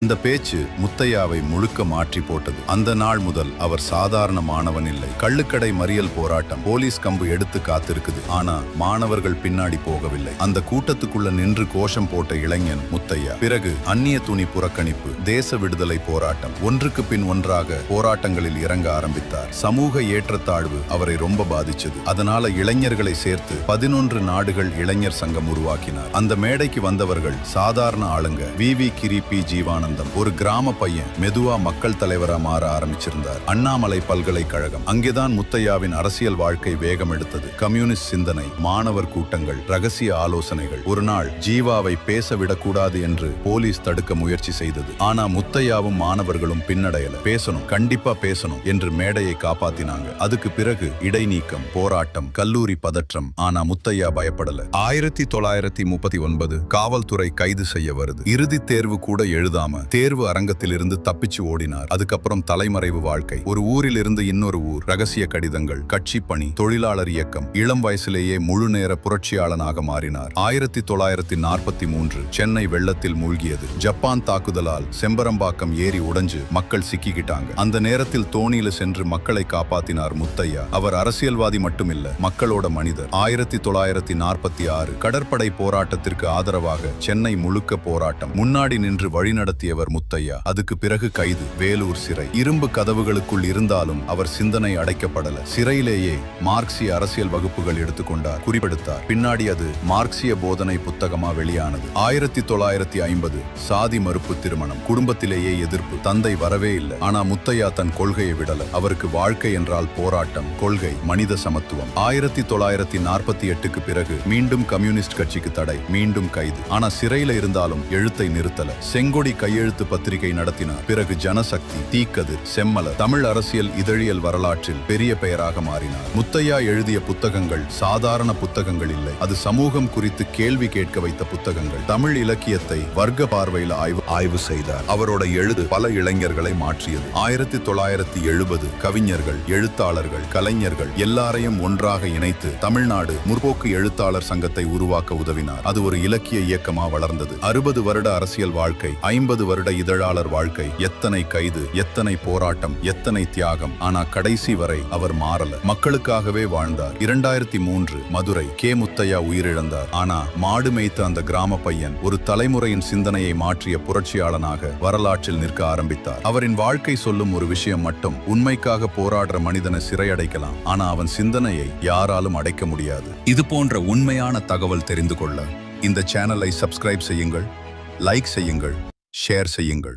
இந்த பேச்சு முத்தையாவை முழுக்க மாற்றி போட்டது. அந்த நாள் முதல் அவர் சாதாரண மாணவன் இல்லை. கள்ளுக்கடை மறியல் போராட்டம், போலீஸ் கம்பு எடுத்து காத்திருக்குது. ஆனா மாணவர்கள் பின்னாடி போகவில்லை. அந்த கூட்டத்துக்குள்ள நின்று கோஷம் போட்ட இளைஞன் முத்தையா. பிறகு அந்நிய துணி புறக்கணிப்பு, தேச விடுதலை போராட்டம், ஒன்றுக்கு பின் ஒன்றாக போராட்டங்களில் இறங்க ஆரம்பித்தார். சமூக ஏற்றத்தாழ்வு அவரை ரொம்ப பாதிச்சது. அதனால இளைஞர்களை சேர்த்து 11 நாடுகள் இளைஞர் சங்கம் உருவாக்கினார். அந்த மேடைக்கு வந்தவர்கள் சாதாரண ஆளுங்க. வி கிரி, பி ஜீவானந்தம் ஒரு கிராம பையன் மெதுவா மக்கள் தலைவரா மாற ஆரம்பிச்சிருந்தார். அண்ணாமலை பல்கலைக்கழகம், அங்கேதான் முத்தையாவின் அரசியல் வாழ்க்கை வேகம் எடுத்தது. கம்யூனிஸ்ட் சிந்தனை, மாணவர் கூட்டங்கள், ரகசிய ஆலோசனைகள். ஒரு நாள் ஜீவாவை பேச விடக்கூடாது என்று போலீஸ் தடுக்க முயற்சி செய்தது. ஆனா முத்தையாவும் மாணவர்களும் பின்னடையல. பேசணும், கண்டிப்பா பேசணும் என்று மேடையை காப்பாத்தினாங்க. அதுக்கு பிறகு இடைநீக்கம், போராட்டம், கல்லூரி பதற்றம். ஆனா முத்தையா பயப்படல. 1939 காவல்துறை கைது செய்ய வருது. இறுதி தேர்வு கூட எழுதாம தேர்வு அரங்கத்திலிருந்து தப்பிச்சு ஓடினார். அதுக்கப்புறம் தலைமறைவு வாழ்க்கை. ஒரு ஊரில் இருந்து இன்னொரு ஊர், ரகசிய கடிதங்கள், கட்சி பணி, தொழிலாளர் இயக்கம். இளம் வயசிலேயே முழு நேர புரட்சியாளனாக மாறினார். 1943 சென்னை வெள்ளத்தில் மூழ்கியது. ஜப்பான் தாக்குதலால் செம்பரம்பாக்கம் ஏரி உடைஞ்சு மக்கள் சிக்கிக்கிட்டாங்க. அந்த நேரத்தில் தோணியில சென்று மக்களை காப்பாத்தினார் முத்தையா. அவர் அரசியல்வாதி மட்டுமில்ல, மக்களோட மனிதர். 1946 கடற்படை போராட்டத்திற்கு ஆதரவாக சென்னை முழுக்க போராட்டம். முன்னாடி நின்று வழிநடத்தியவர் முத்தையா. அதுக்கு பிறகு கைது, வேலூர் சிறை. இரும்பு கதவுகளுக்குள் இருந்தாலும் அவர் சிந்தனை அடைக்கப்படல. சிறையிலேயே மார்க்சிய அரசியல் வகுப்புகள் எடுத்துக்கொண்டார், குறிப்பெடுத்தார். பின்னாடி அது மார்க்சிய போதனை புத்தகமா வெளியானது. 1950 சாதி மறுப்பு திருமணம். குடும்பத்திலேயே எதிர்ப்பு, தந்தை வரவே இல்லை. ஆனா முத்தையா தன் கொள்கையை விடல. அவருக்கு வாழ்க்கை என்றால் போராட்டம், கொள்கை, மனித சமத்துவம். 1948க்கு பிறகு மீண்டும் கம்யூனிஸ்ட் கட்சிக்கு தடை, மீண்டும் கைது. ஆனா சிறையில இருந்தாலும் எழுத்தை நிறுத்தல. செங்கொடி கையெழுத்து பத்திரிகை நடத்தினார். பிறகு ஜனசக்தி, தீக்கதிர், செம்மலர். தமிழ் அரசியல் இதழியல் வரலாற்றில் பெரிய பெயராக மாறினார். முத்தையா எழுதிய புத்தகங்கள் சாதாரண புத்தகங்கள் இல்லை. அது சமூகம் குறித்து கேள்வி கேட்க வைத்த புத்தகங்கள். தமிழ் இலக்கியத்தை வர்க்க பார்வையில் ஆய்வு செய்தார். அவரோட எழுது பல இளைஞர்களை மாற்றியது. 1970 கவிஞர்கள், எழுத்தாளர்கள், கலைஞர்கள் எல்லாரையும் ஒன்றாக இணைத்து தமிழ்நாடு முற்போக்கு எழுத்தாளர் சங்கத்தை உருவாக்க உதவினார். அது ஒரு இலக்கிய இயக்கமா வளர்ந்தது. 60 வருட அரசியல் வாழ்க்கை, 50 வருட இதழாளர் வாழ்க்கை. எத்தனை கைது, எத்தனை போராட்டம், எத்தனை தியாகம். ஆனா கடைசி வரை அவர் மாறல. மக்களுக்காகவே வாழ்ந்தார். 2003 மதுரை, கே முத்தையா உயிரிழந்தார். ஆனா மாடு மேய்த்த அந்த கிராம பையன் ஒரு தலைமுறையின் சிந்தனையை மாற்றிய புரட்சியாளனாக வரலாற்றில் நிற்க ஆரம்பித்தார். அவரின் வாழ்க்கை சொல்லும் ஒரு விஷயம் மட்டும்: உண்மைக்காக போராடுற மனிதனை சிறையடைக்கலாம், ஆனா அவன் சிந்தனையை யாராலும் அடைக்க முடியாது. இது போன்ற உண்மையான தகவல் தெரிந்து கொள்ள இந்த சேனலை சப்ஸ்கிரைப் செய்யுங்கள், லைக் செய்யுங்கள், ஷேர் செய்யுங்கள்.